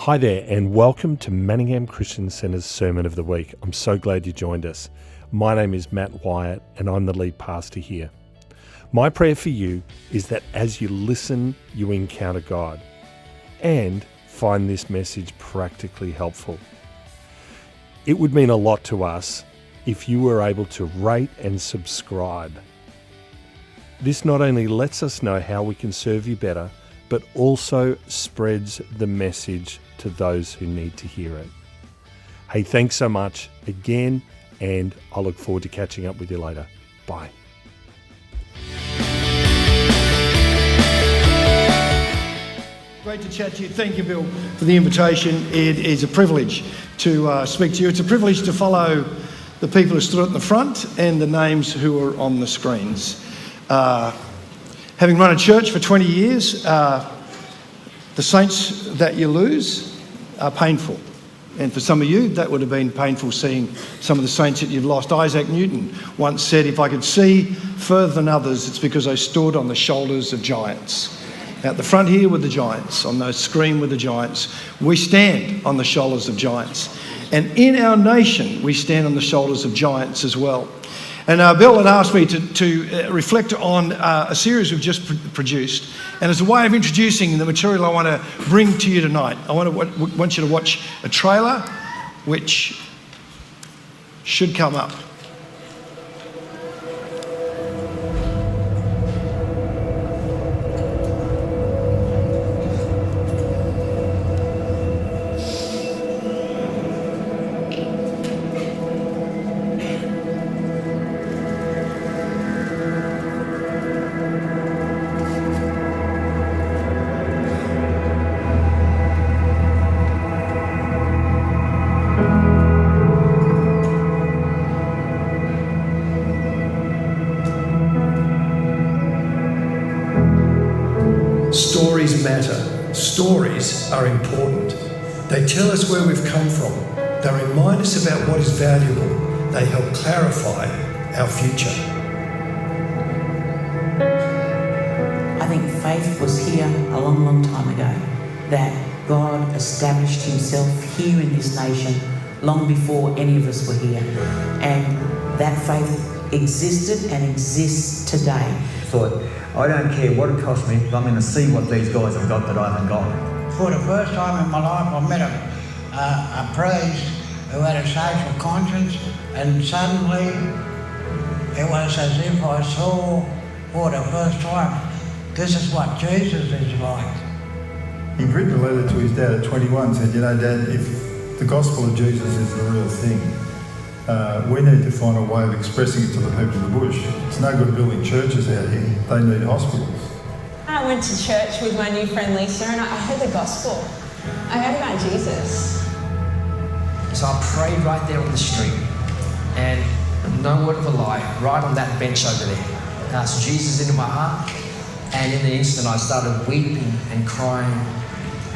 Hi there and welcome to Manningham Christian Centre's Sermon of the Week. I'm so glad you joined us. My name is Matt Wyatt and I'm the lead pastor here. My prayer for you is that as you listen, you encounter God and find this message practically helpful. It would mean a lot to us if you were able to rate and subscribe. This not only lets us know how we can serve you better, but also spreads the message to those who need to hear it. Hey, thanks so much again, and I look forward to catching up with you later. Bye. Great to chat to you. Thank you, Bill, for the invitation. It is a privilege to speak to you. It's a privilege to follow the people who stood at the front and the names who are on the screens. Having run a church for 20 years, the saints that you lose are painful. And for some of you, that would have been painful seeing some of the saints that you've lost. Isaac Newton once said, "If I could see further than others, it's because I stood on the shoulders of giants." At the front here with the giants, on the screen with the giants, we stand on the shoulders of giants. And in our nation, we stand on the shoulders of giants as well. And Bill had asked me to reflect on a series we've just produced. And as a way of introducing the material I want to bring to you tonight, I want you to watch a trailer which should come up. Stories matter. Stories are important. They tell us where we've come from. They remind us about what is valuable. They help clarify our future. I think faith was here a long, long time ago, that God established himself here in this nation long before any of us were here. And that faith existed and exists today. Thought, I don't care what it costs me, I'm going to see what these guys have got that I haven't got. For the first time in my life, I met a priest who had a social conscience, and suddenly it was as if I saw for the first time, this is what Jesus is like. He'd written a letter to his dad at 21, said, "You know, Dad, if the gospel of Jesus is the real thing, we need to find a way of expressing it to the people of the bush. It's no good building churches out here. They need hospitals." I went to church with my new friend Lisa and I heard the gospel. I heard about Jesus. So I prayed right there on the street, and no word of a lie, right on that bench over there. I asked Jesus into my heart, and in the instant I started weeping and crying.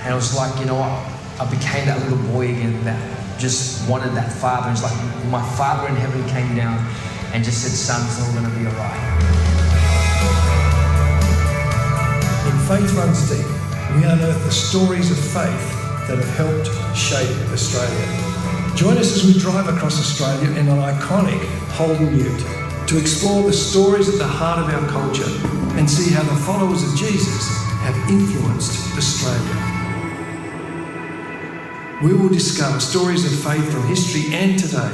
And it was like, you know what, I became that little boy again that just wanted that father. It's like my Father in heaven came down and just said, "Son, it's all going to be all right." In Faith Runs Deep, we unearth the stories of faith that have helped shape Australia. Join us as we drive across Australia in an iconic Holden Ute to explore the stories at the heart of our culture and see how the followers of Jesus have influenced Australia. We will discover stories of faith from history and today,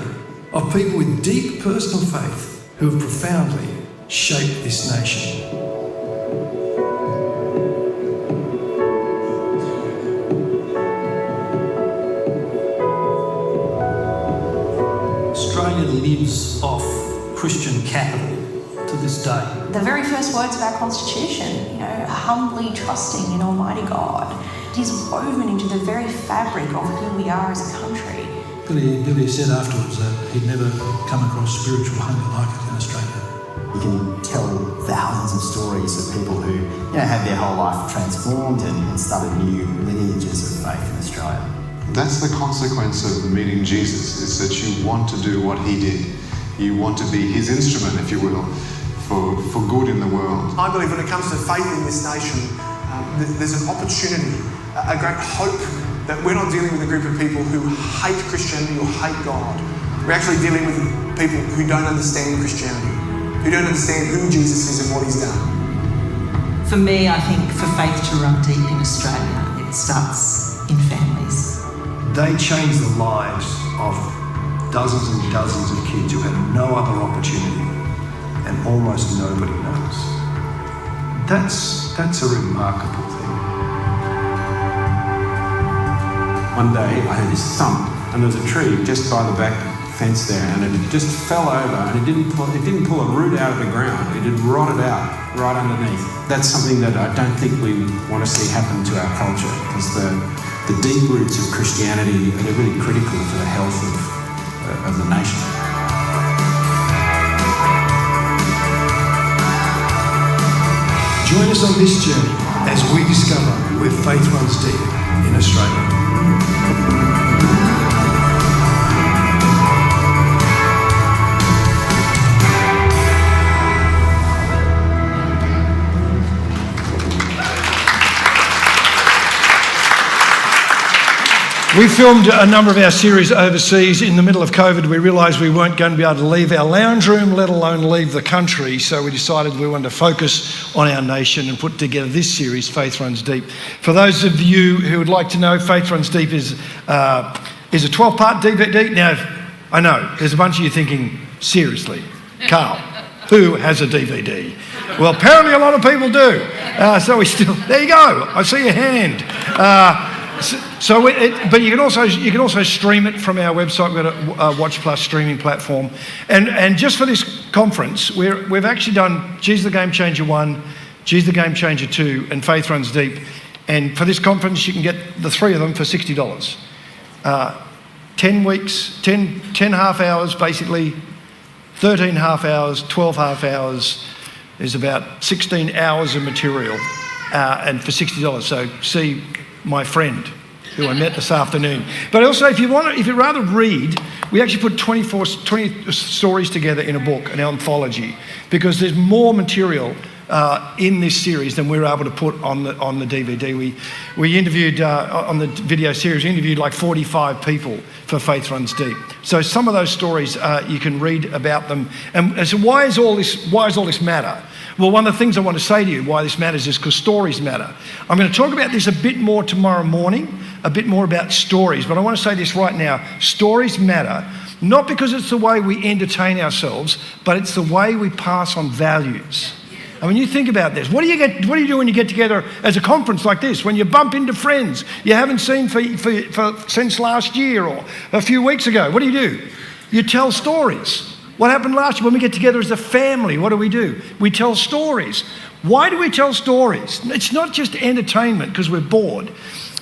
of people with deep personal faith who have profoundly shaped this nation. Australia lives off Christian capital to this day. The very first words of our Constitution, humbly trusting in Almighty God, is woven into the very fabric of who we are as a country. Billy said afterwards that he'd never come across spiritual hunger like it in Australia. You can tell thousands of stories of people who had their whole life transformed and started new lineages of faith in Australia. That's the consequence of meeting Jesus, is that you want to do what he did. You want to be his instrument, if you will, for good in the world. I believe when it comes to faith in this nation, there's an opportunity, a great hope That we're not dealing with a group of people who hate Christianity or hate God. We're actually dealing with people who don't understand Christianity, who don't understand who Jesus is and what he's done. For me, I think for faith to run deep in Australia, it starts in families. They change the lives of dozens and dozens of kids who had no other opportunity and almost nobody knows. That's a remarkable thing. One day I heard this thump and there was a tree just by the back fence there and it just fell over and it didn't pull a root out of the ground. It had rotted out right underneath. That's something that I don't think we want to see happen to our culture because the deep roots of Christianity are really critical for the health of the nation. Join us on this journey as we discover where faith runs deep in Australia. We filmed a number of our series overseas. In the middle of COVID, we realised we weren't going to be able to leave our lounge room, let alone leave the country. So we decided we wanted to focus on our nation and put together this series, Faith Runs Deep. For those of you who would like to know, Faith Runs Deep is a 12-part DVD. Now, I know, there's a bunch of you thinking, seriously, Karl, who has a DVD? Well, apparently a lot of people do. There you go, I see your hand. But you can also stream it from our website. We've got a Watch Plus streaming platform, and just for this conference, we've actually done Jesus the Game Changer 1, Jesus the Game Changer 2, and Faith Runs Deep. And for this conference, you can get the three of them for $60. 10 weeks, 10 half hours, basically, 13 half hours, 12 half hours. There's about 16 hours of material, and for $60. So see my friend who I met this afternoon. But also, if you'd rather read, we actually put 20 stories together in a book, an anthology, because there's more material in this series than we were able to put on the DVD. We interviewed, on the video series, we interviewed like 45 people for Faith Runs Deep. So some of those stories, you can read about them. And so why does all this matter? Well, one of the things I want to say to you why this matters is because stories matter. I'm going to talk about this a bit more tomorrow morning, a bit more about stories, but I want to say this right now. Stories matter, not because it's the way we entertain ourselves, but it's the way we pass on values. I mean, you think about this. What do you do when you get together as a conference like this? When you bump into friends you haven't seen since last year or a few weeks ago, what do? You tell stories. What happened last year when we get together as a family? What do? We tell stories. Why do we tell stories? It's not just entertainment because we're bored.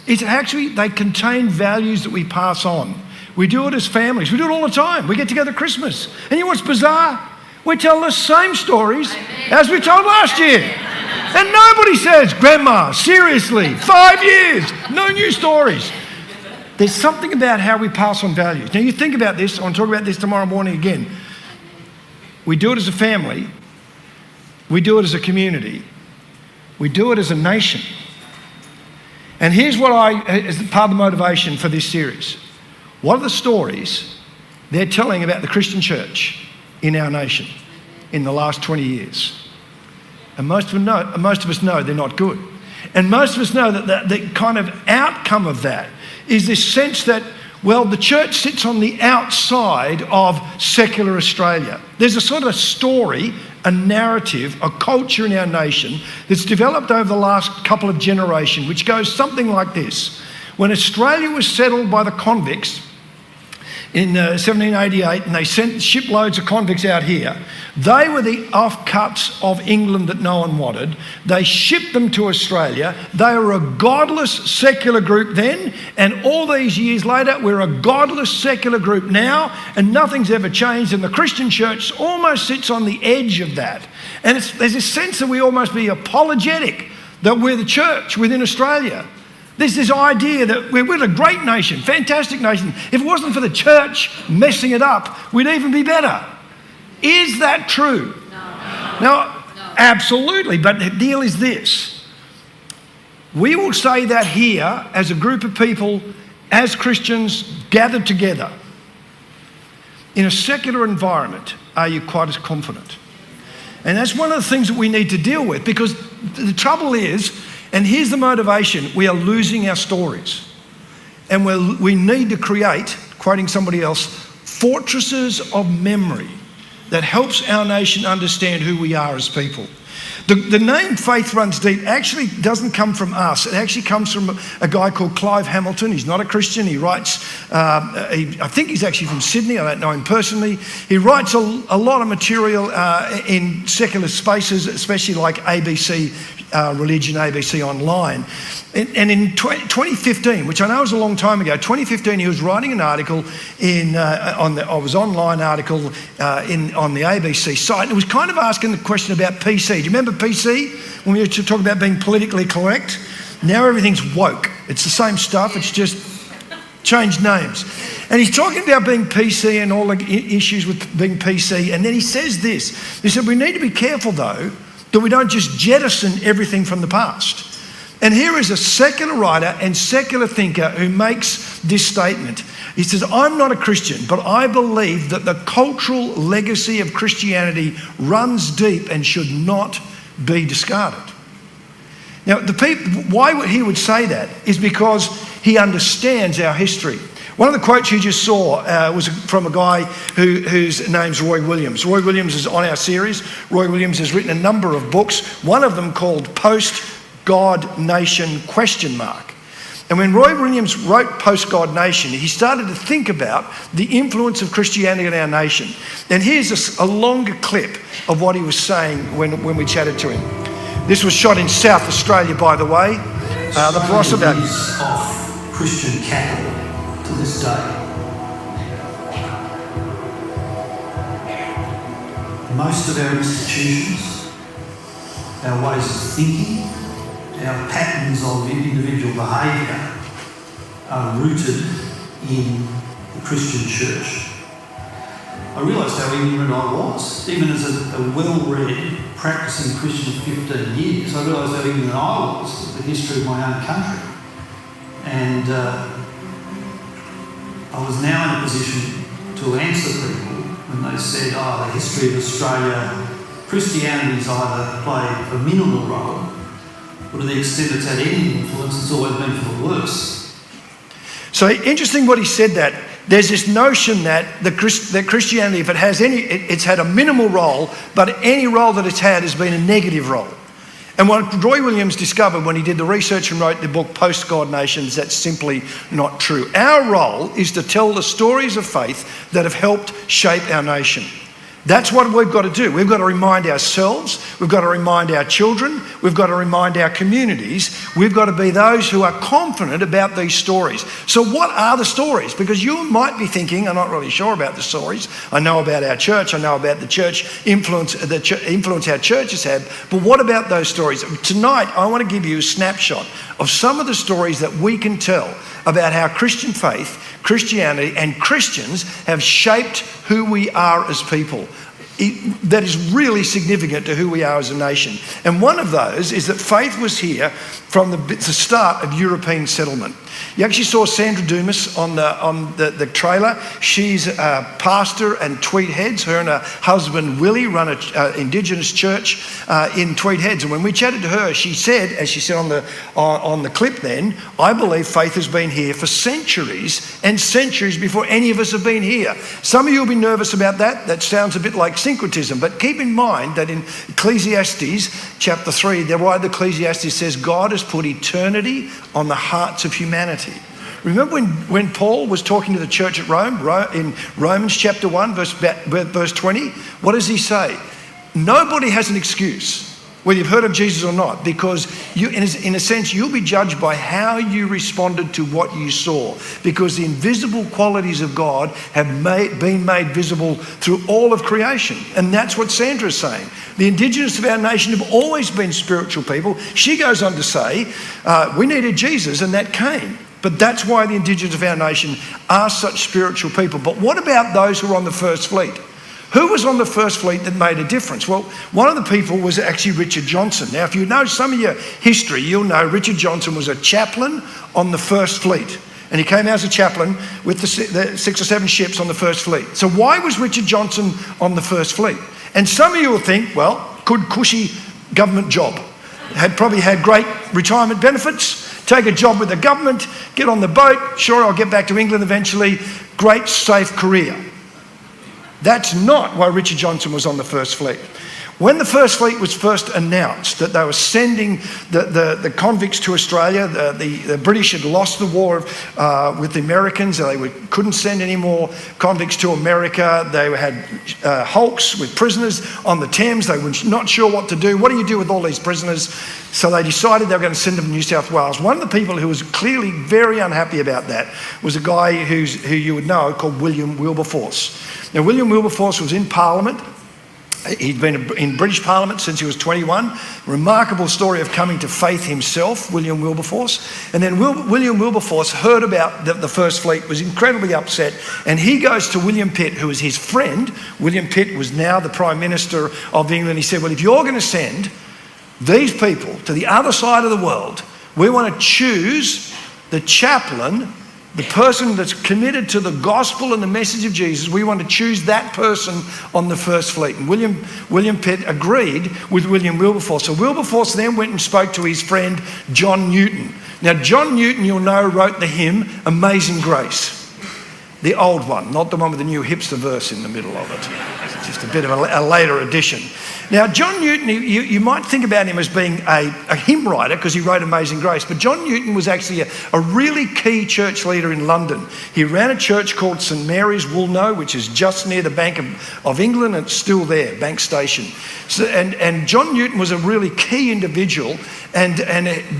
It's actually, they contain values that we pass on. We do it as families. We do it all the time. We get together at Christmas. And you know what's bizarre? We tell the same stories as we told last year. And nobody says, Grandma, seriously, 5 years, no new stories. There's something about how we pass on values. Now you think about this. I want to talk about this tomorrow morning again. We do it as a family. We do it as a community. We do it as a nation. And here's is part of the motivation for this series. What are the stories they're telling about the Christian church in our nation in the last 20 years? And most of us know they're not good. And most of us know that the kind of outcome of that is this sense that, well, the church sits on the outside of secular Australia. There's a sort of story, a narrative, a culture in our nation that's developed over the last couple of generations, which goes something like this. When Australia was settled by the convicts in 1788, and they sent shiploads of convicts out here, they were the offcuts of England that no one wanted. They shipped them to Australia. They were a godless secular group then, and all these years later, we're a godless secular group now, and nothing's ever changed, and the Christian church almost sits on the edge of that. And there's this sense that we almost be apologetic that we're the church within Australia. There's this idea that we're a great nation, fantastic nation. If it wasn't for the church messing it up, we'd even be better. Is that true? No. Absolutely. But the deal is this. We will say that here as a group of people, as Christians gathered together. In a secular environment, are you quite as confident? And that's one of the things that we need to deal with, because the trouble is, and here's the motivation, we are losing our stories. And we need to create, quoting somebody else, fortresses of memory that helps our nation understand who we are as people. The name Faith Runs Deep actually doesn't come from us. It actually comes from a guy called Clive Hamilton. He's not a Christian. He writes, I think he's actually from Sydney. I don't know him personally. He writes a lot of material in secular spaces, especially like ABC Religion, ABC Online. And in 2015, which I know was a long time ago, 2015, he was writing an article on the online article on the ABC site. And it was kind of asking the question about PC. Do you remember PC? When we were talking about being politically correct? Now everything's woke. It's the same stuff. It's just changed names. And he's talking about being PC and all the issues with being PC. And then he says this. He said, we need to be careful, though, that we don't just jettison everything from the past. And here is a secular writer and secular thinker who makes this statement. He says, I'm not a Christian, but I believe that the cultural legacy of Christianity runs deep and should not be discarded. Now, why he would say that is because he understands our history. One of the quotes you just saw was from a guy whose name's Roy Williams. Roy Williams is on our series. Roy Williams has written a number of books, one of them called Post-God Nation ? And when Roy Williams wrote Post-God Nation, he started to think about the influence of Christianity in our nation. And here's a longer clip of what he was saying when we chatted to him. This was shot in South Australia, by the way. The philosopher is of Christian capital to this day. Most of our institutions, our ways of thinking, our patterns of individual behaviour are rooted in the Christian church. I realised how ignorant I was. Even as a well-read, practising Christian for 15 years, I realised how ignorant I was of the history of my own country. And I was now in a position to answer people when they said, the history of Australia, Christianity's either played a minimal role, or to the extent it's had any influence, it's always been for the worse. So interesting what he said, that there's this notion that that Christianity, if it has any, it's had a minimal role, but any role that it's had has been a negative role. And what Roy Williams discovered when he did the research and wrote the book Post-God Nation is that's simply not true. Our role is to tell the stories of faith that have helped shape our nation. That's what we've got to do. We've got to remind ourselves, we've got to remind our children, we've got to remind our communities, we've got to be those who are confident about these stories. So what are the stories? Because you might be thinking, I'm not really sure about the stories. I know about our church, I know about the church influence our churches have, but what about those stories? Tonight, I want to give you a snapshot of some of the stories that we can tell about how Christian faith, Christianity and Christians have shaped who we are as people. That is really significant to who we are as a nation. And one of those is that faith was here from the start of European settlement. You actually saw Sandra Dumas on the trailer. She's a pastor and Tweed Heads. Her and her husband Willie run an Indigenous church in Tweed Heads. And when we chatted to her, she said, as she said on the clip then, I believe faith has been here for centuries and centuries before any of us have been here. Some of you will be nervous about that. That sounds a bit like syncretism. But keep in mind that in Ecclesiastes chapter 3, the writer of Ecclesiastes says God has put eternity on the hearts of humanity. Remember when Paul was talking to the church at Rome, in Romans chapter 1, verse 20? What does he say? Nobody has an excuse, whether you've heard of Jesus or not, because you, in a sense, you'll be judged by how you responded to what you saw, because the invisible qualities of God have been made visible through all of creation. And that's what Sandra is saying. The Indigenous of our nation have always been spiritual people. She goes on to say, we needed Jesus and that came. But that's why the Indigenous of our nation are such spiritual people. But what about those who are on the First Fleet? Who was on the First Fleet that made a difference? Well, one of the people was actually Richard Johnson. Now, if you know some of your history, you'll know Richard Johnson was a chaplain on the First Fleet. And he came out as a chaplain with the 6 or 7 ships on the First Fleet. So why was Richard Johnson on the First Fleet? And some of you will think, well, good cushy government job. Probably had great retirement benefits, take a job with the government, get on the boat, sure, I'll get back to England eventually, great safe career. That's not why Richard Johnson was on the First Fleet. When the First Fleet was first announced that they were sending the convicts to Australia, the British had lost the war with the Americans. They couldn't send any more convicts to America. They had hulks with prisoners on the Thames. They were not sure what to do. What do you do with all these prisoners? So they decided they were going to send them to New South Wales. One of the people who was clearly very unhappy about that was a guy who you would know called William Wilberforce. Now, William Wilberforce was in Parliament. He'd been in British Parliament since he was 21. Remarkable story of coming to faith himself, William Wilberforce. And then William Wilberforce heard about the First Fleet, was incredibly upset, and he goes to William Pitt, who was his friend. William Pitt was now the Prime Minister of England. He said, well, if you're going to send these people to the other side of the world, we want to choose the chaplain, the person that's committed to the gospel and the message of Jesus. We want to choose that person on the First Fleet. And William Pitt agreed with William Wilberforce. So Wilberforce then went and spoke to his friend John Newton. Now, John Newton, you'll know, wrote the hymn Amazing Grace. The old one, not the one with the new hipster verse in the middle of it. It's just a bit of a later edition. Now, John Newton, you might think about him as being a hymn writer because he wrote Amazing Grace, but John Newton was actually a really key church leader in London. He ran a church called St Mary's Woolnoe, which is just near the Bank of England, and it's still there, Bank Station. So, and John Newton was a really key individual, and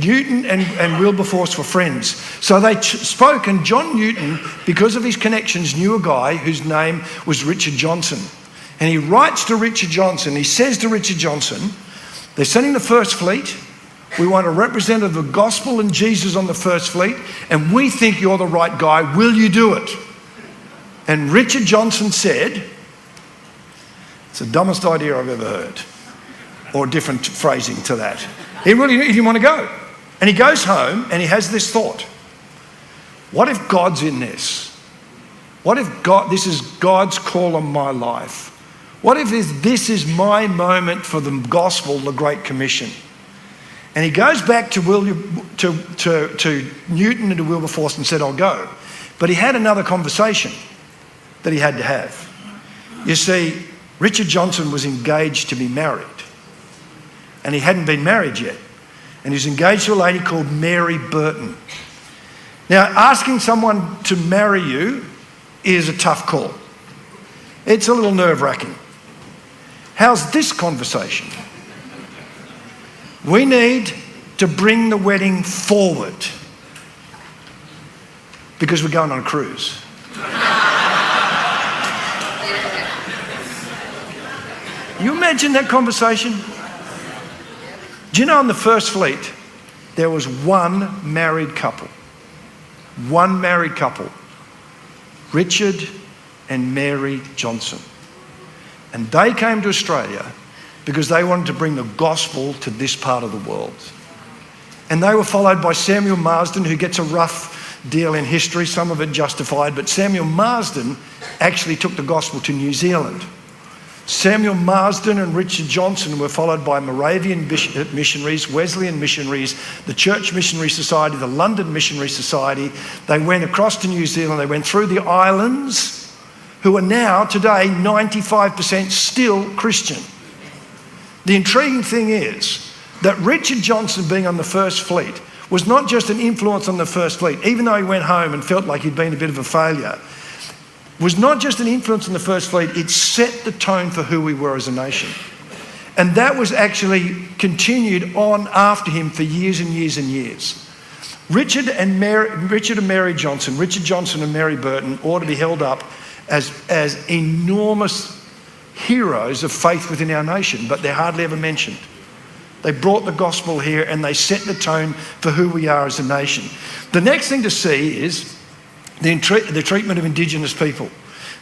Newton and Wilberforce were friends. So they spoke, and John Newton, because of his connections, knew a guy whose name was Richard Johnson. And he writes to Richard Johnson, he says to Richard Johnson, they're sending the First Fleet, we want a representative of the gospel and Jesus on the First Fleet, and we think you're the right guy, will you do it? And Richard Johnson said, it's the dumbest idea I've ever heard, or different phrasing to that. He didn't want to go. And he goes home and he has this thought, what if God's in this? What if this is God's call on my life? What if this is my moment for the gospel, the Great Commission? And he goes back to Newton and to Wilberforce and said, I'll go. But he had another conversation that he had to have. You see, Richard Johnson was engaged to be married. And he hadn't been married yet. And he was engaged to a lady called Mary Burton. Now, asking someone to marry you is a tough call. It's a little nerve-wracking. How's this conversation? We need to bring the wedding forward because we're going on a cruise. You imagine that conversation? Do you know on the First Fleet, there was one married couple. One married couple. Richard and Mary Johnson. And they came to Australia because they wanted to bring the gospel to this part of the world. And they were followed by Samuel Marsden, who gets a rough deal in history, some of it justified, but Samuel Marsden actually took the gospel to New Zealand. Samuel Marsden and Richard Johnson were followed by Moravian missionaries, Wesleyan missionaries, the Church Missionary Society, the London Missionary Society. They went across to New Zealand, they went through the islands, who are now, today, 95% still Christian. The intriguing thing is that Richard Johnson being on the First Fleet was not just an influence on the First Fleet, even though he went home and felt like he'd been a bit of a failure. Was not just an influence on the First Fleet, it set the tone for who we were as a nation. And that was actually continued on after him for years and years and years. Richard and Mary Johnson, Richard Johnson and Mary Burton ought to be held up as enormous heroes of faith within our nation, but they're hardly ever mentioned. They brought the gospel here and they set the tone for who we are as a nation. The next thing to see is the treatment of Indigenous people.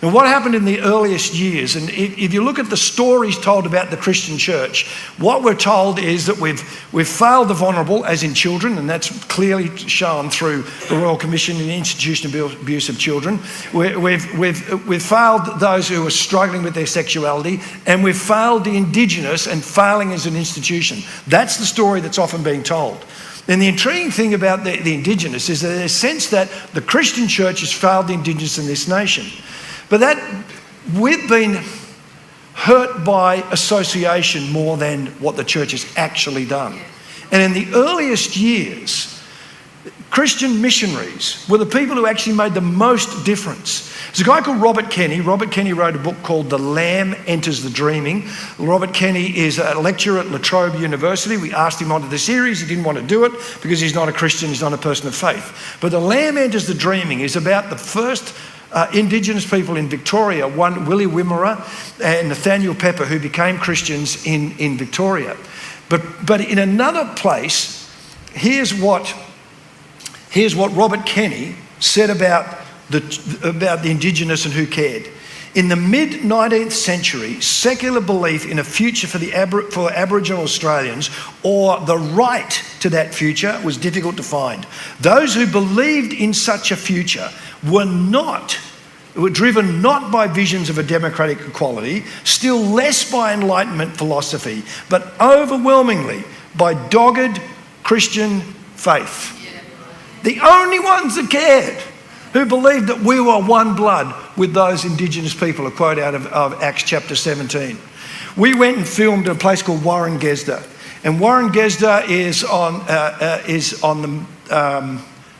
And what happened in the earliest years, and if you look at the stories told about the Christian church, what we're told is that we've failed the vulnerable, as in children, and that's clearly shown through the Royal Commission in the Institution of Abuse of Children. We've failed those who are struggling with their sexuality, and we've failed the Indigenous and failing as an institution. That's the story that's often being told. And the intriguing thing about the Indigenous is that there's a sense that the Christian church has failed the Indigenous in this nation. But that we've been hurt by association more than what the church has actually done. And in the earliest years, Christian missionaries were the people who actually made the most difference. There's a guy called Robert Kenny. Robert Kenny wrote a book called The Lamb Enters the Dreaming. Robert Kenny is a lecturer at La Trobe University. We asked him onto the series. He didn't want to do it because he's not a Christian, he's not a person of faith. But The Lamb Enters the Dreaming is about the first Indigenous people in Victoria, one Willie Wimmera and Nathaniel Pepper, who became Christians in Victoria. But in another place, here's what Robert Kenny said about the Indigenous and who cared. In the mid-19th century, secular belief in a future for Aboriginal Australians, or the right to that future, was difficult to find. Those who believed in such a future were driven not by visions of a democratic equality, still less by Enlightenment philosophy, but overwhelmingly by dogged Christian faith. The only ones that cared, who believed that we were one blood with those Indigenous people, a quote out of Acts chapter 17. We went and filmed at a place called Warringezda. And Warringezda is on the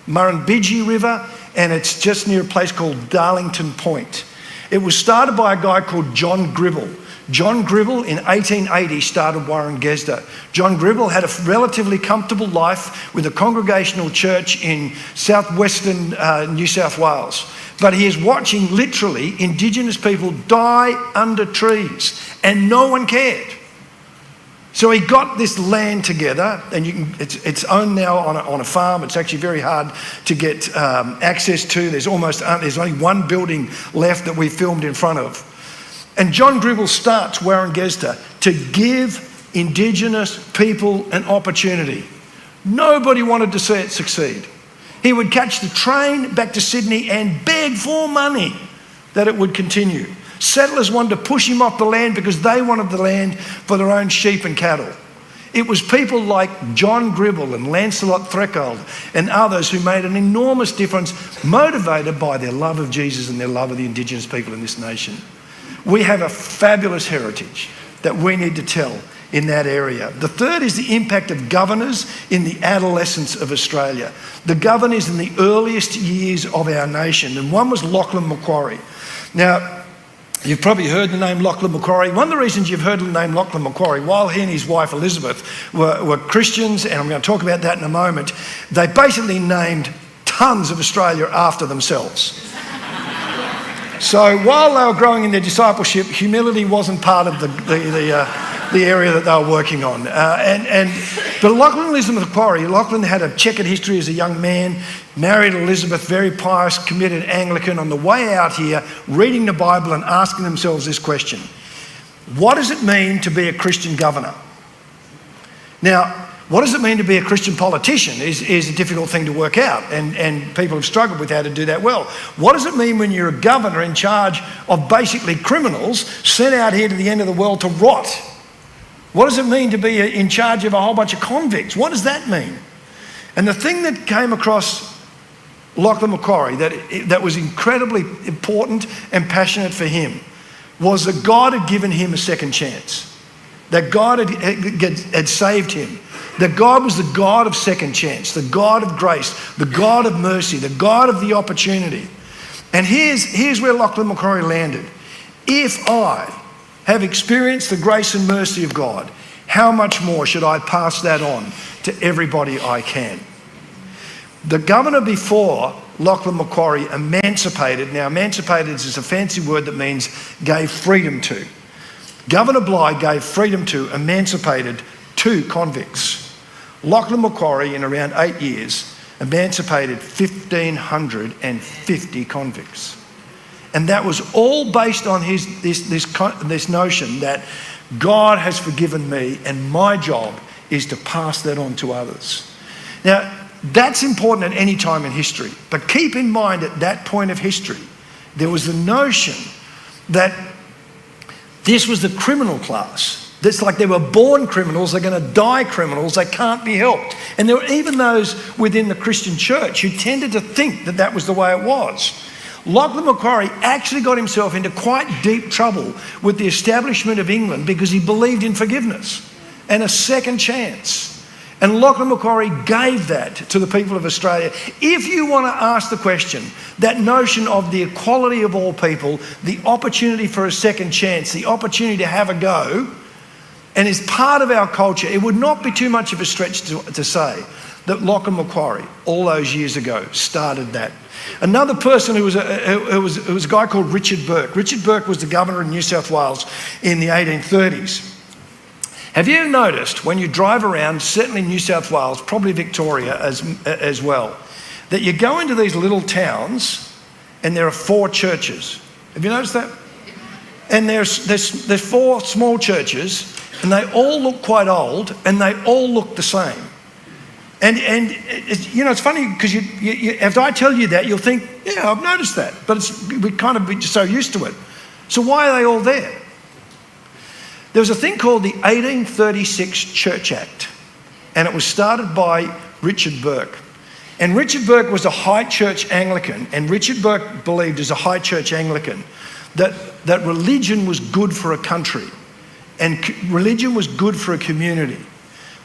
Murrumbidgee River, and it's just near a place called Darlington Point. It was started by a guy called John Gribble. John Gribble in 1880 started Warringezda. John Gribble had a relatively comfortable life with a congregational church in southwestern New South Wales. But he is watching literally Indigenous people die under trees, and no one cared. So he got this land together, and it's owned now on a farm. It's actually very hard to get access to. There's only one building left that we filmed in front of. And John Gribble starts Warringezda to give Indigenous people an opportunity. Nobody wanted to see it succeed. He would catch the train back to Sydney and beg for money that it would continue. Settlers wanted to push him off the land because they wanted the land for their own sheep and cattle. It was people like John Gribble and Lancelot Threkold and others who made an enormous difference, motivated by their love of Jesus and their love of the Indigenous people in this nation. We have a fabulous heritage that we need to tell in that area. The third is the impact of governors in the adolescence of Australia. The governors in the earliest years of our nation, and one was Lachlan Macquarie. Now, you've probably heard the name Lachlan Macquarie. One of the reasons you've heard the name Lachlan Macquarie, while he and his wife Elizabeth were Christians, and I'm going to talk about that in a moment, they basically named tons of Australia after themselves. So while they were growing in their discipleship, humility wasn't part of the area that they were working on. But Lachlan and Elizabeth Macquarie, Lachlan had a checkered history as a young man, married Elizabeth, very pious, committed Anglican, on the way out here, reading the Bible and asking themselves this question: what does it mean to be a Christian governor? Now, what does it mean to be a Christian politician is a difficult thing to work out, and people have struggled with how to do that well. What does it mean when you're a governor in charge of basically criminals sent out here to the end of the world to rot? What does it mean to be in charge of a whole bunch of convicts? What does that mean? And the thing that came across Lachlan Macquarie that was incredibly important and passionate for him was that God had given him a second chance, that God had saved him, that God was the God of second chance, the God of grace, the God of mercy, the God of the opportunity. And here's where Lachlan Macquarie landed. If I have experienced the grace and mercy of God, how much more should I pass that on to everybody I can? The governor before Lachlan Macquarie emancipated. Now, emancipated is a fancy word that means gave freedom to. Governor Bligh gave freedom to, emancipated 2 convicts. Lachlan Macquarie, in around 8 years, emancipated 1,550 convicts. And that was all based on this notion that God has forgiven me and my job is to pass that on to others. Now, that's important at any time in history. But keep in mind at that point of history, there was the notion that this was the criminal class. It's like they were born criminals, they're going to die criminals, they can't be helped. And there were even those within the Christian church who tended to think that that was the way it was. Lachlan Macquarie actually got himself into quite deep trouble with the establishment of England because he believed in forgiveness and a second chance. And Lachlan Macquarie gave that to the people of Australia. If you want to ask the question, that notion of the equality of all people, the opportunity for a second chance, the opportunity to have a go, and is part of our culture, it would not be too much of a stretch to say that Lachlan Macquarie, all those years ago, started that. Another person who was a guy called Richard Bourke. Richard Bourke was the governor of New South Wales in the 1830s. Have you noticed when you drive around, certainly New South Wales, probably Victoria as well, that you go into these little towns and there are 4 churches? Have you noticed that? And there's 4 small churches and they all look quite old and they all look the same. And it's funny because if I tell you that, you'll think, yeah, I've noticed that. But we kind of be so used to it. So why are they all there? There was a thing called the 1836 Church Act, and it was started by Richard Bourke. And Richard Bourke was a high church Anglican, and Richard Bourke believed as a high church Anglican that religion was good for a country and religion was good for a community.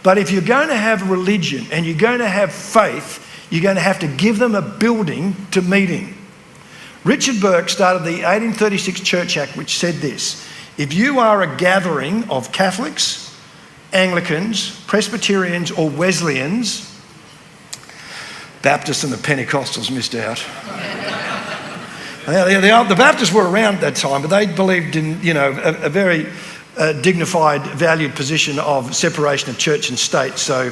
But if you're going to have religion and you're going to have faith, you're going to have to give them a building to meet in. Richard Bourke started the 1836 Church Act, which said this: if you are a gathering of Catholics, Anglicans, Presbyterians or Wesleyans, Baptists and the Pentecostals missed out. The Baptists were around at that time, but they believed in, a very dignified, valued position of separation of church and state, so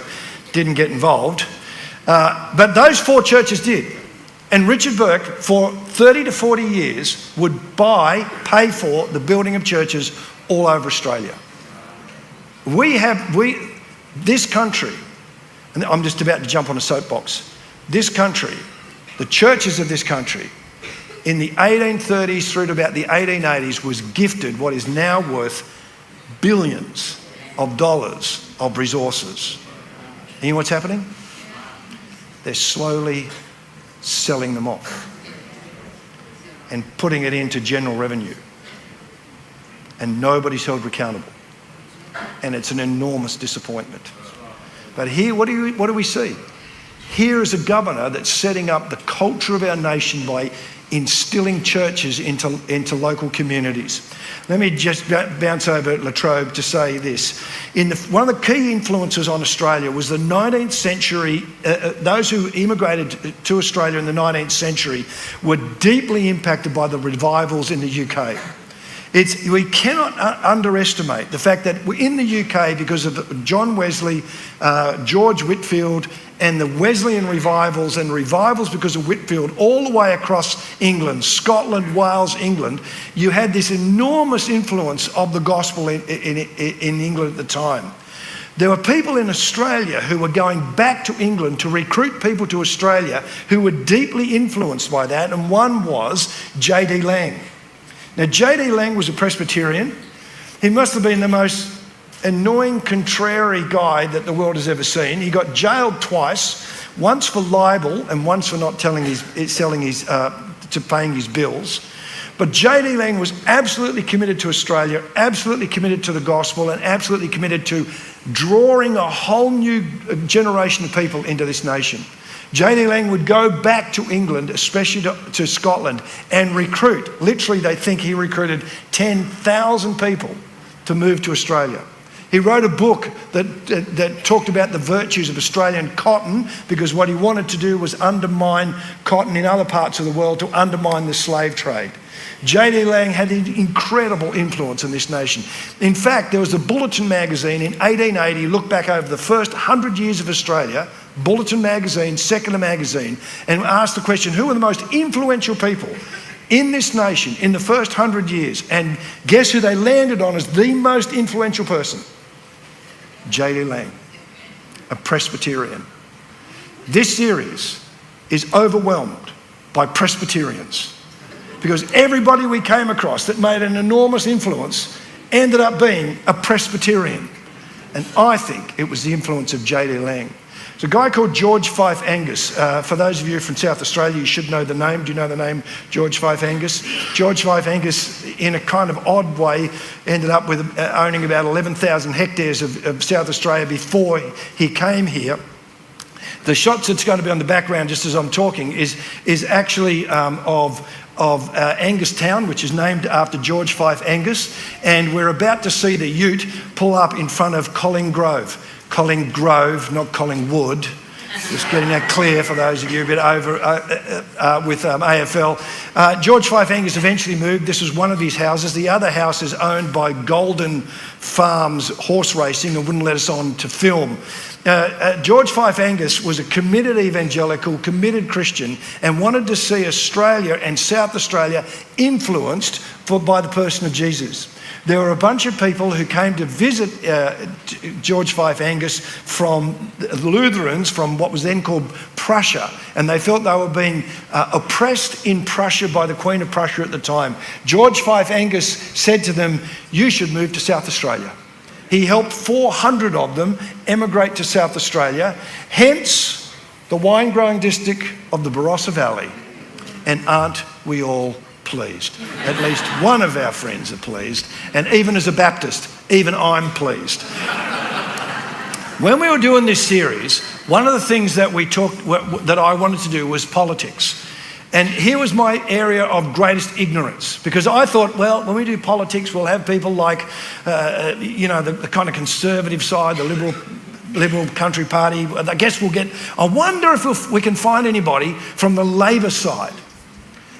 didn't get involved. But those 4 churches did. And Richard Bourke, for 30 to 40 years, would pay for the building of churches all over Australia. This country, and I'm just about to jump on a soapbox, this country, the churches of this country, in the 1830s through to about the 1880s was gifted what is now worth billions of dollars of resources. And you know what's happening? They're slowly selling them off and putting it into general revenue. And nobody's held accountable. And it's an enormous disappointment. But here, what do we see? Here is a governor that's setting up the culture of our nation by instilling churches into local communities. Let me just bounce over at La Trobe to say this. One of the key influences on Australia was the 19th century, those who immigrated to Australia in the 19th century were deeply impacted by the revivals in the UK. We cannot underestimate the fact that in the UK, because of John Wesley, George Whitefield, and the Wesleyan revivals and revivals because of Whitefield all the way across England, Scotland, Wales, England, you had this enormous influence of the gospel in England at the time. There were people in Australia who were going back to England to recruit people to Australia who were deeply influenced by that, and one was J.D. Lang. Now, J.D. Lang was a Presbyterian. He must have been the most annoying, contrary guy that the world has ever seen. He got jailed twice, once for libel and once for not paying his bills. But J.D. Lang was absolutely committed to Australia, absolutely committed to the gospel, and absolutely committed to drawing a whole new generation of people into this nation. J.D. Lang would go back to England, especially to Scotland, and recruit. Literally, they think he recruited 10,000 people to move to Australia. He wrote a book that talked about the virtues of Australian cotton, because what he wanted to do was undermine cotton in other parts of the world, to undermine the slave trade. J.D. Lang had an incredible influence in this nation. In fact, there was a Bulletin magazine in 1880, looked back over the first 100 years of Australia, Bulletin magazine, secular magazine, and asked the question, who are the most influential people in this nation in the first 100 years. And guess who they landed on as the most influential person? J.D. Lang, a Presbyterian. This series is overwhelmed by Presbyterians because everybody we came across that made an enormous influence ended up being a Presbyterian. And I think it was the influence of J.D. Lang. There's a guy called George Fife Angus. For those of you from South Australia, you should know the name. Do you know the name George Fife Angus? George Fife Angus, in a kind of odd way, ended up with owning about 11,000 hectares of South Australia before he came here. The shots that's going to be on the background just as I'm talking is actually of Angus Town, which is named after George Fife Angus, and we're about to see the ute pull up in front of Colling Grove. Colling Grove, not Collingwood. Just getting that clear for those of you a bit over with AFL. George Fife Angus eventually moved. This was one of his houses. The other house is owned by Golden Farms Horse Racing and wouldn't let us on to film. George Fife Angus was a committed evangelical, committed Christian, and wanted to see Australia and South Australia influenced by the person of Jesus. There were a bunch of people who came to visit George Fife Angus from Lutherans from what was then called Prussia, and they felt they were being oppressed in Prussia by the Queen of Prussia at the time. George Fife Angus said to them, "You should move to South Australia." He helped 400 of them emigrate to South Australia, hence the wine growing district of the Barossa Valley. And aren't we all pleased? At least one of our friends are pleased. And even as a Baptist, even I'm pleased. When we were doing this series, one of the things that that I wanted to do was politics. And here was my area of greatest ignorance, because I thought, well, when we do politics, we'll have people like, the kind of conservative side, the Liberal Country Party. I guess I wonder if we can find anybody from the Labor side.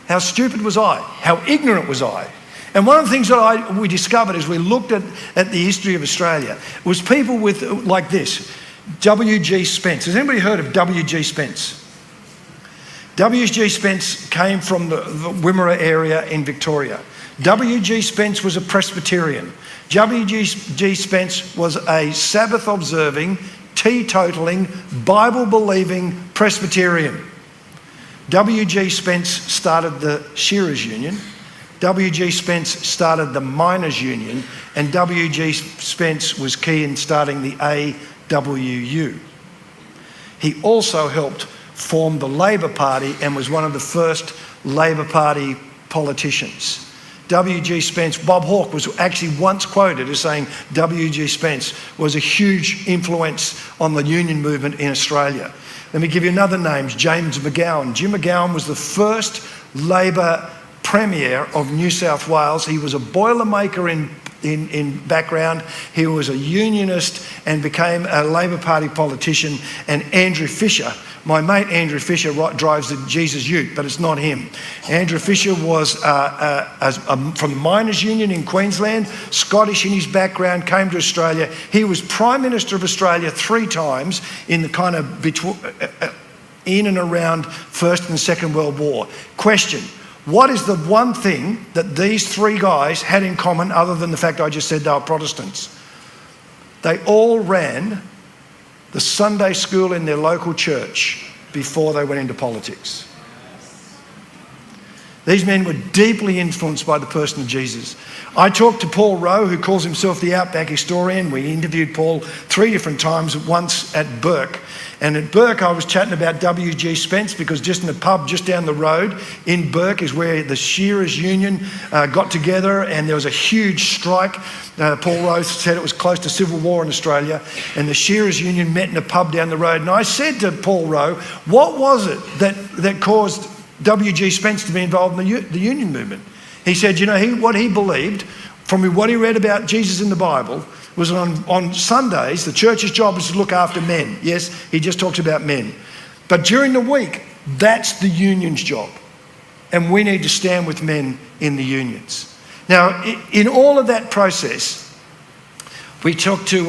How stupid was I? How ignorant was I? And one of the things that we discovered as we looked at the history of Australia was people with, like this, W.G. Spence. Has anybody heard of W.G. Spence? W.G. Spence came from the Wimmera area in Victoria. W.G. Spence was a Presbyterian. W.G. Spence was a Sabbath-observing, teetotaling, Bible-believing Presbyterian. W.G. Spence started the Shearers Union. W.G. Spence started the Miners Union. And W.G. Spence was key in starting the AWU. He also helped formed the Labor Party and was one of the first Labor Party politicians. W.G. Spence, Bob Hawke was actually once quoted as saying W.G. Spence was a huge influence on the union movement in Australia. Let me give you another name, James McGowan. Jim McGowan was the first Labor Premier of New South Wales. He was a Boilermaker in background. He was a unionist and became a Labor Party politician. And Andrew Fisher, my mate Andrew Fisher drives the Jesus Ute, but it's not him. Andrew Fisher was from the Miners Union in Queensland, Scottish in his background, came to Australia. He was Prime Minister of Australia 3 times in the kind of in and around First and Second World War. Question: what is the one thing that these 3 guys had in common other than the fact I just said they were Protestants? They all ran the Sunday school in their local church before they went into politics. These men were deeply influenced by the person of Jesus. I talked to Paul Rowe, who calls himself the Outback Historian. We interviewed Paul 3 different times, once at Burke. And at Burke, I was chatting about W.G. Spence, because just in the pub just down the road in Burke is where the Shearers Union got together, and there was a huge strike. Paul Rowe said it was close to civil war in Australia, and the Shearers Union met in a pub down the road. And I said to Paul Rowe, what was it that caused W.G. Spence to be involved in the union movement? He said, what he believed, from what he read about Jesus in the Bible, was on Sundays, the church's job is to look after men. Yes, he just talks about men. But during the week, that's the union's job. And we need to stand with men in the unions. Now, in all of that process, we talked to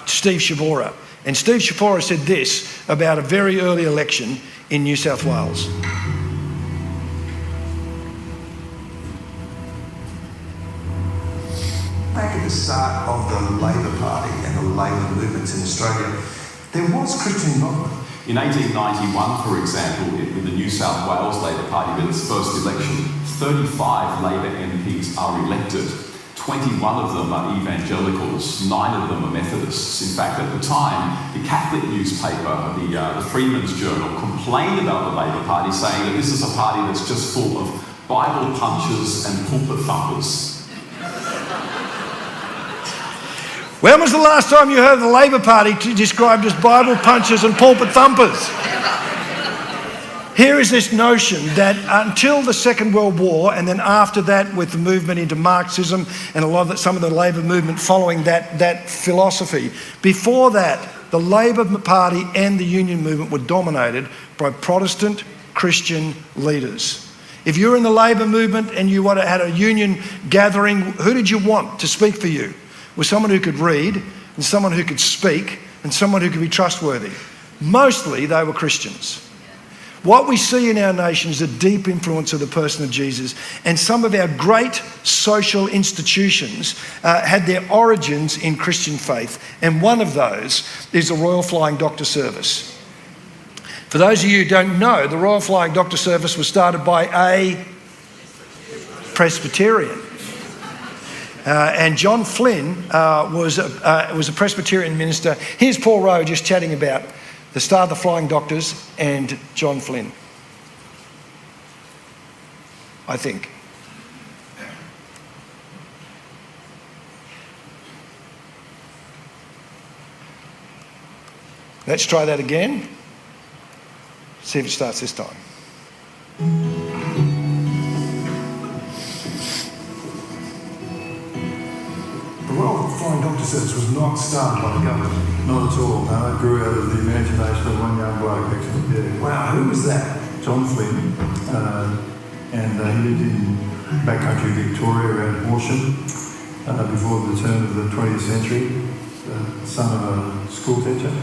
Steve Shabora. And Steve Shabora said this about a very early election in New South Wales. back at the start of the Labor Party and the Labor movements in Australia, there was Christian involvement. In 1891, for example, in the New South Wales Labor Party, in its first election, 35 Labor MPs are elected. 21 of them are evangelicals, 9 of them are Methodists. In fact, at the time, the Catholic newspaper, the Freeman's Journal, complained about the Labor Party, saying that this is a party that's just full of Bible punchers and pulpit thumpers. When was the last time you heard the Labor Party described as Bible punchers and pulpit thumpers? Here is this notion that until the Second World War, and then after that with the movement into Marxism and some of the Labor movement following that philosophy, before that, the Labor Party and the Union movement were dominated by Protestant Christian leaders. If you were in the Labor movement and you had a union gathering, who did you want to speak for you? Was someone who could read and someone who could speak and someone who could be trustworthy. Mostly they were Christians. What we see in our nation is a deep influence of the person of Jesus, and some of our great social institutions had their origins in Christian faith, and one of those is the Royal Flying Doctor Service. For those of you who don't know, the Royal Flying Doctor Service was started by a Presbyterian. And John Flynn was a Presbyterian minister. Here's Paul Rowe just chatting about the start of the Flying Doctors and John Flynn, I think. Let's try that again. See if it starts this time. The Royal Flying Doctor Service was not started by the government, not at all. No, it grew out of the imagination of one young bloke, actually. Yeah. Wow, who was that? John Flynn, and he lived in backcountry Victoria around Horsham before the turn of the 20th century, son of a school teacher.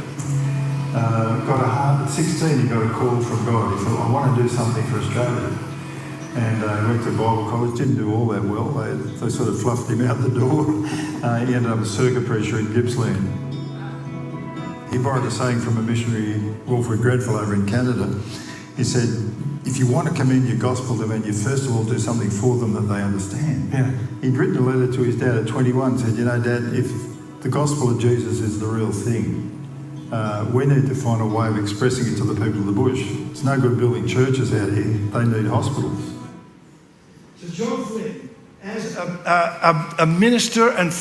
At 16 he got a call from God. He thought, I want to do something for Australia. And he went to Bible college, didn't do all that well. They sort of fluffed him out the door. He ended up a circuit preacher in Gippsland. He borrowed a saying from a missionary, Wilfred Grenfell, over in Canada. He said, if you want to commend your gospel to men, you first of all do something for them that they understand. Yeah. He'd written a letter to his dad at 21, said, you know, Dad, if the gospel of Jesus is the real thing, we need to find a way of expressing it to the people of the bush. It's no good building churches out here. They need hospitals. So John Flynn, as a minister and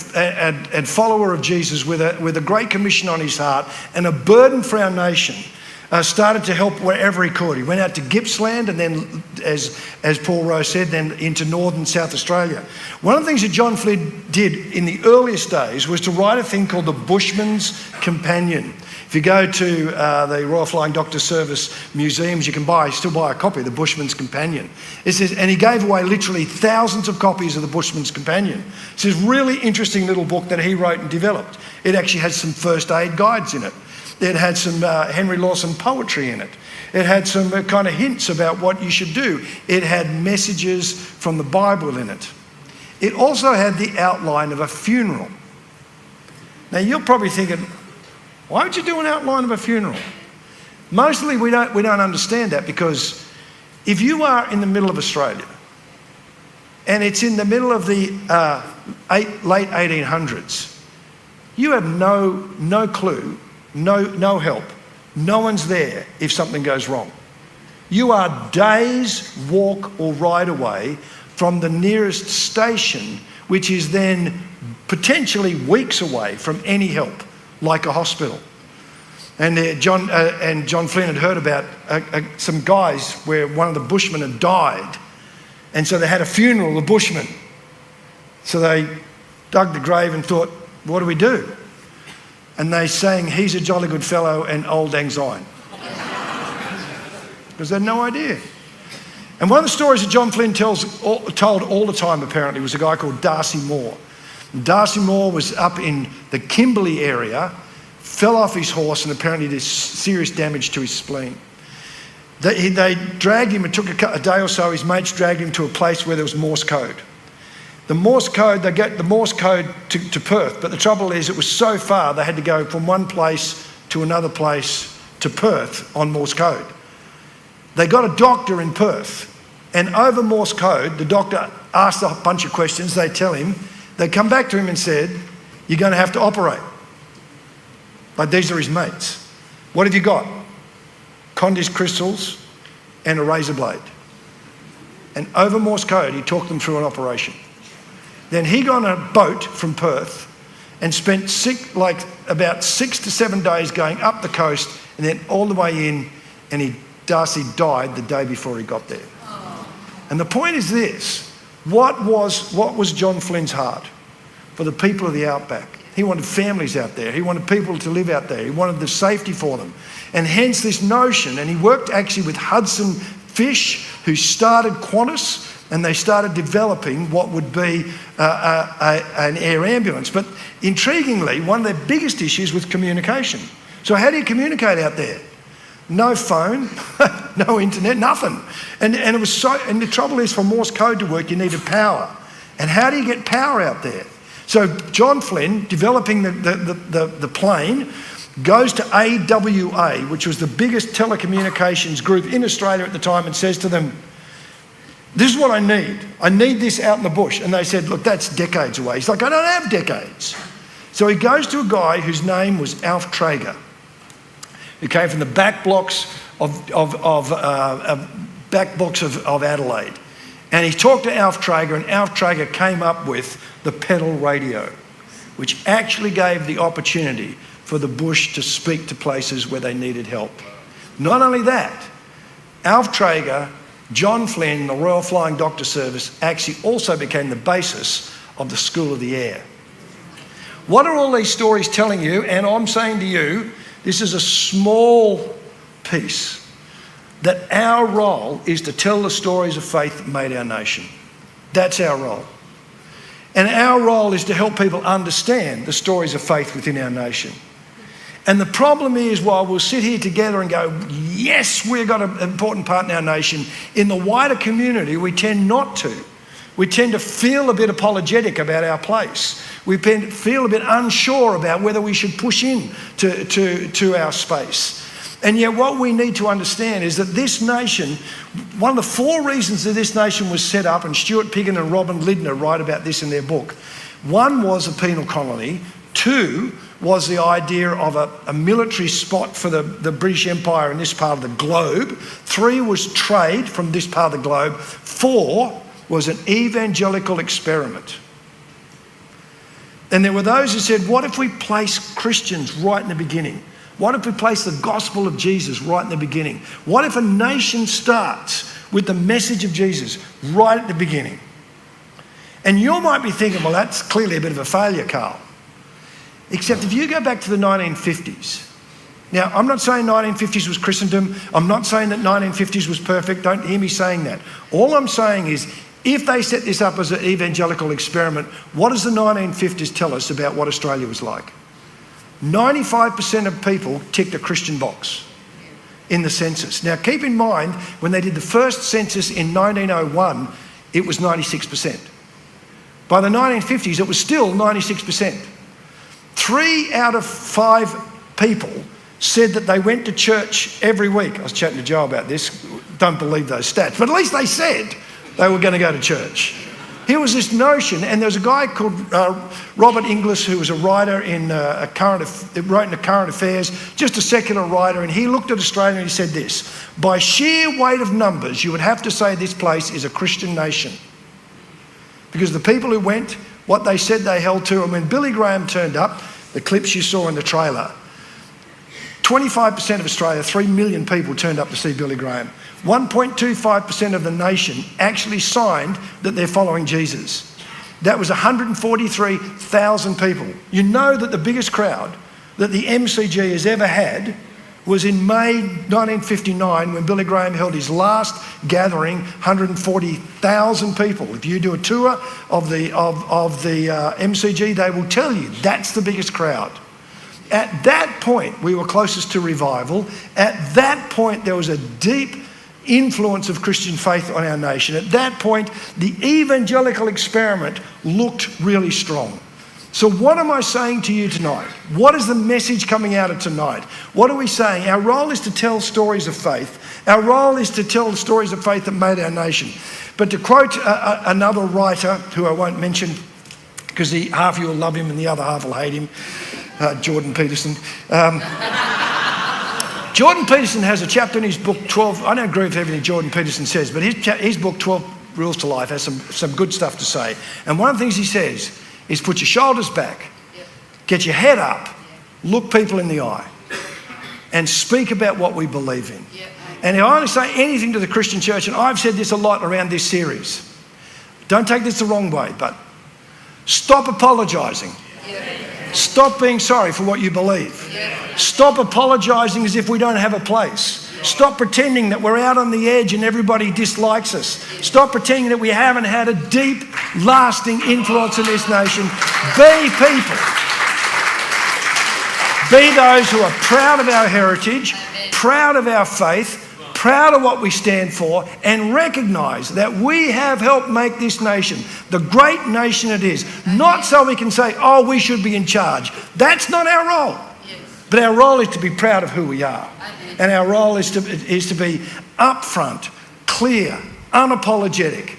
follower of Jesus with a great commission on his heart and a burden for our nation, started to help wherever he could. He went out to Gippsland and then, as Paul Rowe said, then into northern South Australia. One of the things that John Flynn did in the earliest days was to write a thing called the Bushman's Companion. If you go to the Royal Flying Doctor Service museums, you can still buy a copy of the Bushman's Companion. It says, and he gave away literally thousands of copies of the Bushman's Companion. It's this really interesting little book that he wrote and developed. It actually had some first aid guides in it. It had some Henry Lawson poetry in it. It had some kind of hints about what you should do. It had messages from the Bible in it. It also had the outline of a funeral. Now you're probably thinking, why would you do an outline of a funeral? Mostly we don't understand that, because if you are in the middle of Australia and it's in the middle of the late 1800s, you have no clue, no help. No one's there if something goes wrong. You are days walk or ride away from the nearest station, which is then potentially weeks away from any help, like a hospital. And John Flynn had heard about some guys where one of the bushmen had died, and so they had a funeral, the bushman. So they dug the grave and thought, what do we do? And they sang, he's a jolly good fellow and old lang syne. Because they had no idea. And one of the stories that John Flynn told all the time, apparently, was a guy called Darcy Moore. And Darcy Moore was up in the Kimberley area, fell off his horse, and apparently did serious damage to his spleen. They dragged him, it took a day or so, his mates dragged him to a place where there was Morse code. The Morse code, they get the Morse code to Perth, but the trouble is it was so far they had to go from one place to another place to Perth on Morse code. They got a doctor in Perth, and over Morse code, the doctor asked a bunch of questions. They tell him, they come back to him and said, you're going to have to operate. But these are his mates. What have you got? Condy's crystals and a razor blade. And over Morse code, he talked them through an operation. Then he got on a boat from Perth and spent about 6 to 7 days going up the coast and then all the way in, and Darcy died the day before he got there. And the point is this, what was John Flynn's heart for the people of the outback? He wanted families out there. He wanted people to live out there. He wanted the safety for them. And hence this notion, and he worked actually with Hudson Fish, who started Qantas, and they started developing what would be an air ambulance. But intriguingly, one of their biggest issues was communication. So how do you communicate out there? No phone, no internet, nothing. And it was so. And the trouble is, for Morse code to work, you needed power. And how do you get power out there? So John Flynn, developing the plane, goes to AWA, which was the biggest telecommunications group in Australia at the time, and says to them, this is what I need. I need this out in the bush. And they said, look, that's decades away. He's like, I don't have decades. So he goes to a guy whose name was Alf Traeger, who came from the back blocks of Adelaide. And he talked to Alf Traeger, and Alf Traeger came up with the pedal radio, which actually gave the opportunity for the bush to speak to places where they needed help. Not only that, Alf Traeger, John Flynn, the Royal Flying Doctor Service actually also became the basis of the School of the Air. What are all these stories telling you? And I'm saying to you, this is a small piece, that our role is to tell the stories of faith that made our nation. That's our role. And our role is to help people understand the stories of faith within our nation. And the problem is, while we'll sit here together and go, yes, we've got an important part in our nation, in the wider community, we tend not to. We tend to feel a bit apologetic about our place. We feel a bit unsure about whether we should push in to our space. And yet what we need to understand is that this nation, one of the 4 reasons that this nation was set up, and Stuart Piggin and Robin Lydner write about this in their book. 1 was a penal colony. 2 was the idea of a military spot for the British Empire in this part of the globe. 3 was trade from this part of the globe. 4 was an evangelical experiment. And there were those who said, what if we place Christians right in the beginning? What if we place the gospel of Jesus right in the beginning? What if a nation starts with the message of Jesus right at the beginning? And you might be thinking, well, that's clearly a bit of a failure, Karl. Except if you go back to the 1950s. Now, I'm not saying 1950s was Christendom. I'm not saying that 1950s was perfect. Don't hear me saying that. All I'm saying is, if they set this up as an evangelical experiment, what does the 1950s tell us about what Australia was like? 95% of people ticked a Christian box in the census. Now, keep in mind, when they did the first census in 1901, it was 96%. By the 1950s, it was still 96%. 3 out of 5 people said that they went to church every week. I was chatting to Joe about this. Don't believe those stats, but at least they said they were going to go to church. Here was this notion, and there was a guy called Robert Inglis, who was a writer in wrote in the Current Affairs, just a secular writer, and he looked at Australia and he said this: by sheer weight of numbers, you would have to say this place is a Christian nation. Because the people who went, what they said they held to, and when Billy Graham turned up, the clips you saw in the trailer, 25% of Australia, 3 million people turned up to see Billy Graham. 1.25% of the nation actually signed that they're following Jesus. That was 143,000 people. You know that the biggest crowd that the MCG has ever had was in May 1959 when Billy Graham held his last gathering, 140,000 people. If you do a tour of the MCG, they will tell you that's the biggest crowd. At that point, we were closest to revival. At that point, there was a deep influence of Christian faith on our nation. At that point, the evangelical experiment looked really strong. So what am I saying to you tonight? What is the message coming out of tonight? What are we saying? Our role is to tell stories of faith. Our role is to tell the stories of faith that made our nation. But to quote another writer, who I won't mention because half of you will love him and the other half will hate him, Jordan Peterson. Jordan Peterson has a chapter in his book 12. I don't agree with everything Jordan Peterson says, but his book 12 Rules to Life has some good stuff to say. And one of the things he says is put your shoulders back, get your head up, look people in the eye, and speak about what we believe in. And if I want to say anything to the Christian church, and I've said this a lot around this series, don't take this the wrong way, but stop apologising. Stop being sorry for what you believe. Stop apologising as if we don't have a place. Stop pretending that we're out on the edge and everybody dislikes us. Stop pretending that we haven't had a deep, lasting influence in this nation. Be people. Be those who are proud of our heritage, proud of our faith, proud of what we stand for, and recognise that we have helped make this nation the great nation it is. Not so we can say, oh, we should be in charge. That's not our role. But our role is to be proud of who we are. And our role is to be upfront, clear, unapologetic.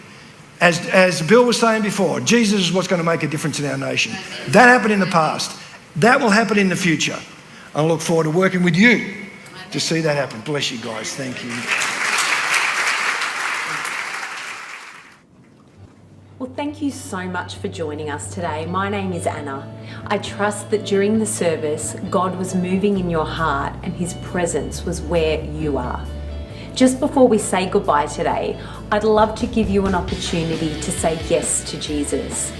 As Bill was saying before, Jesus is what's going to make a difference in our nation. That happened in the past. That will happen in the future. I look forward to working with you to see that happen. Bless you guys. Thank you. Well, thank you so much for joining us today. My name is Anna. I trust that during the service, God was moving in your heart and His presence was where you are. Just before we say goodbye today, I'd love to give you an opportunity to say yes to Jesus.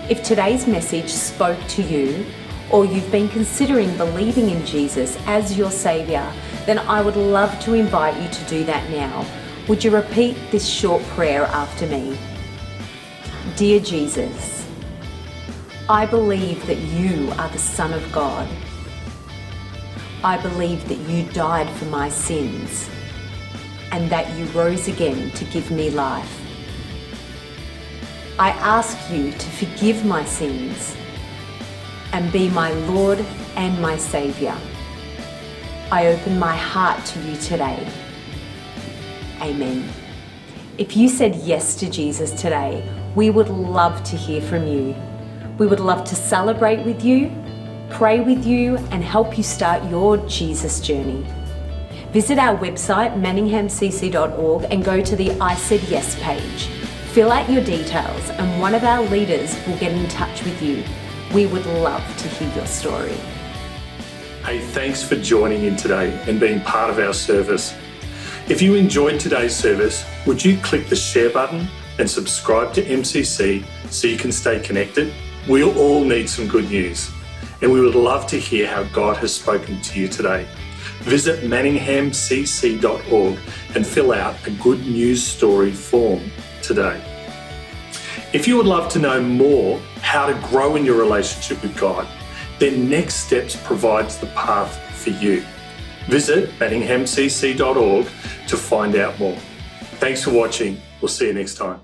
If today's message spoke to you, or you've been considering believing in Jesus as your Saviour, then I would love to invite you to do that now. Would you repeat this short prayer after me? Dear Jesus, I believe that you are the Son of God. I believe that you died for my sins and that you rose again to give me life. I ask you to forgive my sins and be my Lord and my Saviour. I open my heart to you today. Amen. If you said yes to Jesus today, we would love to hear from you. We would love to celebrate with you, pray with you, and help you start your Jesus journey. Visit our website, manninghamcc.org, and go to the I Said Yes page. Fill out your details, and one of our leaders will get in touch with you. We would love to hear your story. Hey, thanks for joining in today and being part of our service. If you enjoyed today's service, would you click the share button and subscribe to MCC so you can stay connected? We all need some good news, and we would love to hear how God has spoken to you today. Visit manninghamcc.org and fill out a good news story form today. If you would love to know more how to grow in your relationship with God, then Next Steps provides the path for you. Visit manninghamcc.org to find out more. Thanks for watching. We'll see you next time.